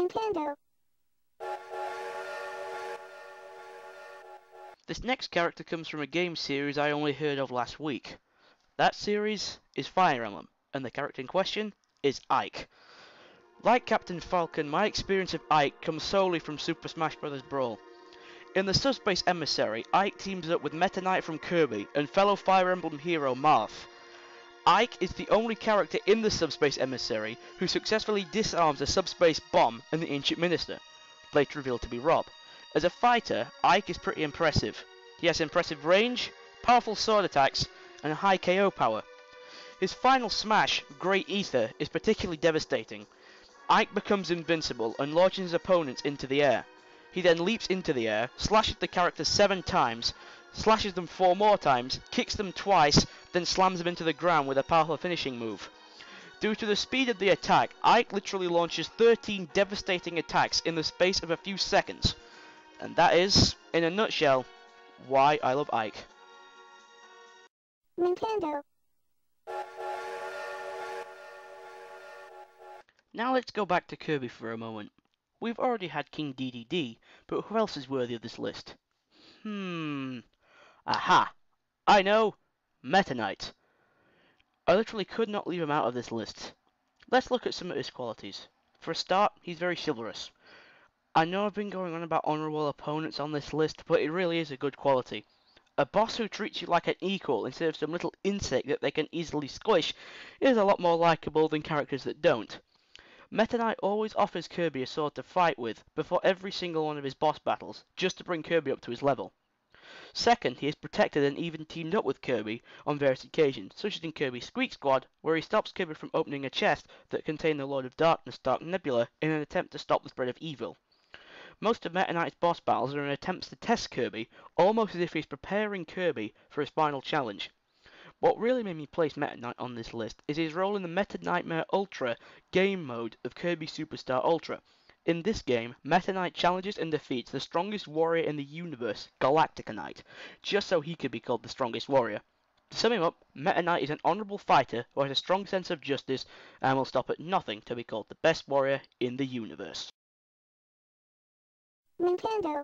Nintendo. This next character comes from a game series I only heard of last week. That series is Fire Emblem, and the character in question is Ike. Like Captain Falcon, my experience of Ike comes solely from Super Smash Bros. Brawl. In the Subspace Emissary, Ike teams up with Meta Knight from Kirby and fellow Fire Emblem hero Marth. Ike is the only character in the Subspace Emissary who successfully disarms a subspace bomb and the Ancient Minister, later revealed to be Rob. As a fighter, Ike is pretty impressive. He has impressive range, powerful sword attacks, and a high KO power. His final smash, Great Ether, is particularly devastating. Ike becomes invincible and launches his opponents into the air. He then leaps into the air, slashes the character 7 times, slashes them 4 more times, kicks them twice, then slams them into the ground with a powerful finishing move. Due to the speed of the attack, Ike literally launches 13 devastating attacks in the space of a few seconds. And that is, in a nutshell, why I love Ike. Nintendo. Now let's go back to Kirby for a moment. We've already had King Dedede, but who else is worthy of this list? Aha! I know! Meta Knight. I literally could not leave him out of this list. Let's look at some of his qualities. For a start, he's very chivalrous. I know I've been going on about honourable opponents on this list, but it really is a good quality. A boss who treats you like an equal instead of some little insect that they can easily squish is a lot more likeable than characters that don't. Meta Knight always offers Kirby a sword to fight with before every single one of his boss battles, just to bring Kirby up to his level. Second, he has protected and even teamed up with Kirby on various occasions, such as in Kirby's Squeak Squad, where he stops Kirby from opening a chest that contained the Lord of Darkness, Dark Nebula, in an attempt to stop the spread of evil. Most of Meta Knight's boss battles are in attempts to test Kirby, almost as if he's preparing Kirby for his final challenge. What really made me place Meta Knight on this list is his role in the Meta Knightmare Ultra game mode of Kirby Superstar Ultra. In this game, Meta Knight challenges and defeats the strongest warrior in the universe, Galactica Knight, just so he could be called the strongest warrior. To sum him up, Meta Knight is an honourable fighter who has a strong sense of justice and will stop at nothing to be called the best warrior in the universe. Nintendo.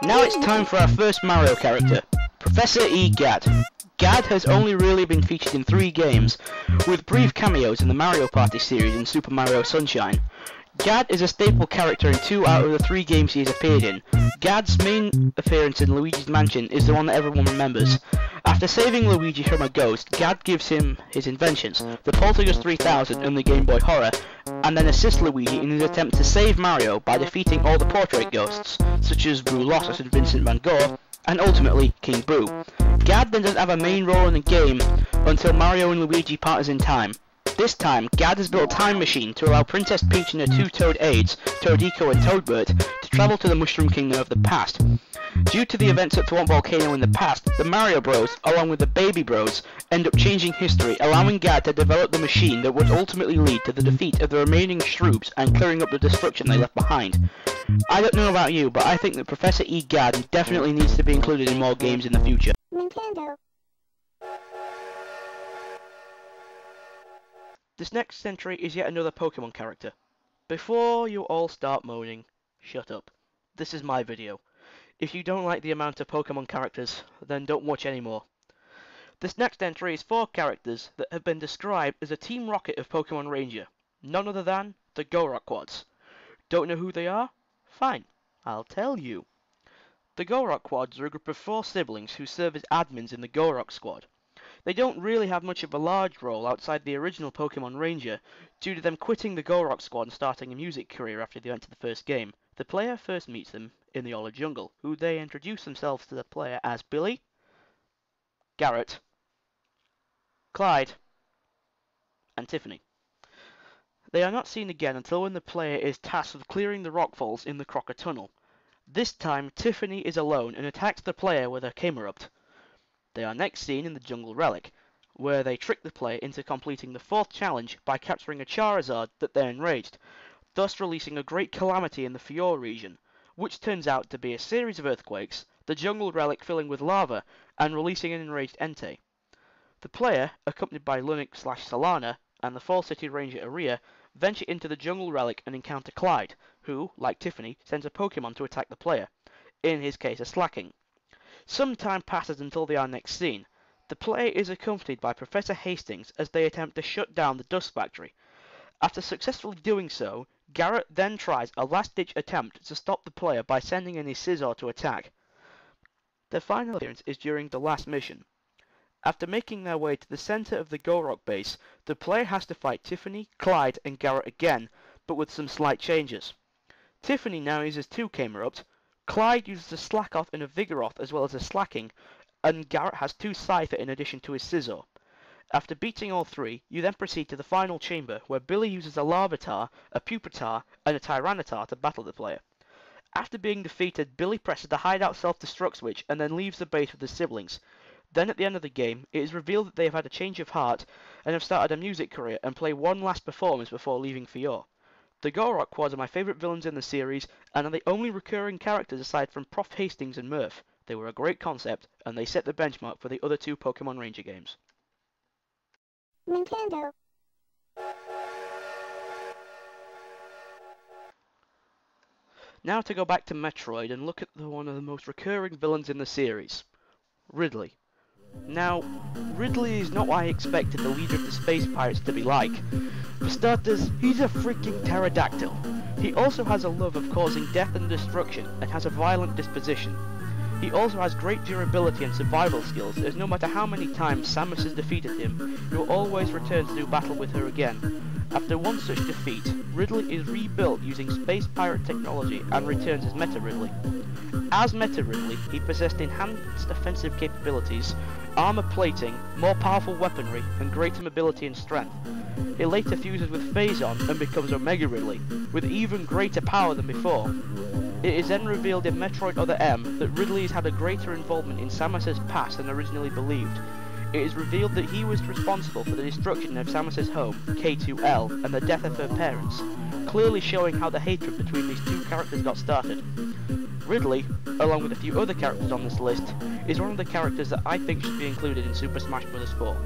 Now it's time for our first Mario character, Professor E. Gadd. Gadd has only really been featured in 3 games, with brief cameos in the Mario Party series and Super Mario Sunshine. Gadd is a staple character in 2 out of the 3 games he has appeared in. Gadd's main appearance in Luigi's Mansion is the one that everyone remembers. After saving Luigi from a ghost, Gadd gives him his inventions, the Poltergust 3000 and the Game Boy Horror, and then assists Luigi in his attempt to save Mario by defeating all the portrait ghosts, such as Boo Lossus and Vincent Van Gogh, and ultimately King Boo. Gadd then doesn't have a main role in the game until Mario and Luigi partners in time. This time, Gadd has built a time machine to allow Princess Peach and her 2 Toad aides, Toadiko and Toadbert, to travel to the Mushroom Kingdom of the past. Due to the events at Thwomp Volcano in the past, the Mario Bros, along with the Baby Bros, end up changing history, allowing Gadd to develop the machine that would ultimately lead to the defeat of the remaining Shroops and clearing up the destruction they left behind. I don't know about you, but I think that Professor E. Gadd definitely needs to be included in more games in the future. Nintendo. This next entry is yet another Pokemon character. Before you all start moaning, shut up. This is my video. If you don't like the amount of Pokemon characters, then don't watch anymore. This next entry is 4 characters that have been described as a Team Rocket of Pokemon Ranger. None other than the Golrock Quads. Don't know who they are? Fine, I'll tell you. The Golrock Quads are a group of 4 siblings who serve as admins in the Golrock Squad. They don't really have much of a large role outside the original Pokemon Ranger, due to them quitting the Golrock Squad and starting a music career after the event of the first game. The player first meets them in the Ola Jungle, who they introduce themselves to the player as Billy, Garrett, Clyde, and Tiffany. They are not seen again until when the player is tasked with clearing the rockfalls in the Crocker Tunnel. This time, Tiffany is alone and attacks the player with her Camerupt. They are next seen in the Jungle Relic, where they trick the player into completing the 4th challenge by capturing a Charizard that they enraged, thus releasing a great calamity in the Fior region, which turns out to be a series of earthquakes, the Jungle Relic filling with lava, and releasing an enraged Entei. The player, accompanied by Lunix/Solana, and the Fall City Ranger Aria venture into the Jungle Relic and encounter Clyde, who, like Tiffany, sends a Pokemon to attack the player, in his case a Slacking. Some time passes until they are next seen. The player is accompanied by Professor Hastings as they attempt to shut down the Dust Factory. After successfully doing so, Garrett then tries a last-ditch attempt to stop the player by sending in his Scizor to attack. Their final appearance is during the last mission. After making their way to the center of the Golrock base, the player has to fight Tiffany, Clyde, and Garrett again, but with some slight changes. Tiffany now uses 2 Camerupt, Clyde uses a Slakoth and a Vigoroth as well as a Slacking, and Garrett has 2 Scyther in addition to his Scizor. After beating all 3, you then proceed to the final chamber, where Billy uses a Larvitar, a Pupitar, and a Tyranitar to battle the player. After being defeated, Billy presses the hideout self-destruct switch and then leaves the base with his siblings. Then at the end of the game, it is revealed that they have had a change of heart and have started a music career and play one last performance before leaving for Yore. The Golrock Quads are my favourite villains in the series and are the only recurring characters aside from Prof Hastings and Murph. They were a great concept and they set the benchmark for the other 2 Pokemon Ranger games. Nintendo. Now to go back to Metroid and look at one of the most recurring villains in the series, Ridley. Now, Ridley is not what I expected the leader of the Space Pirates to be like. For starters, he's a freaking pterodactyl. He also has a love of causing death and destruction, and has a violent disposition. He also has great durability and survival skills, as no matter how many times Samus has defeated him, he will always return to do battle with her again. After one such defeat, Ridley is rebuilt using Space Pirate technology and returns as Meta Ridley. As Meta Ridley, he possessed enhanced offensive capabilities, armor plating, more powerful weaponry, and greater mobility and strength. He later fuses with Phazon and becomes Omega Ridley, with even greater power than before. It is then revealed in Metroid Other M that Ridley has had a greater involvement in Samus's past than originally believed. It is revealed that he was responsible for the destruction of Samus's home, K2L, and the death of her parents, clearly showing how the hatred between these 2 characters got started. Ridley, along with a few other characters on this list, is one of the characters that I think should be included in Super Smash Bros. 4.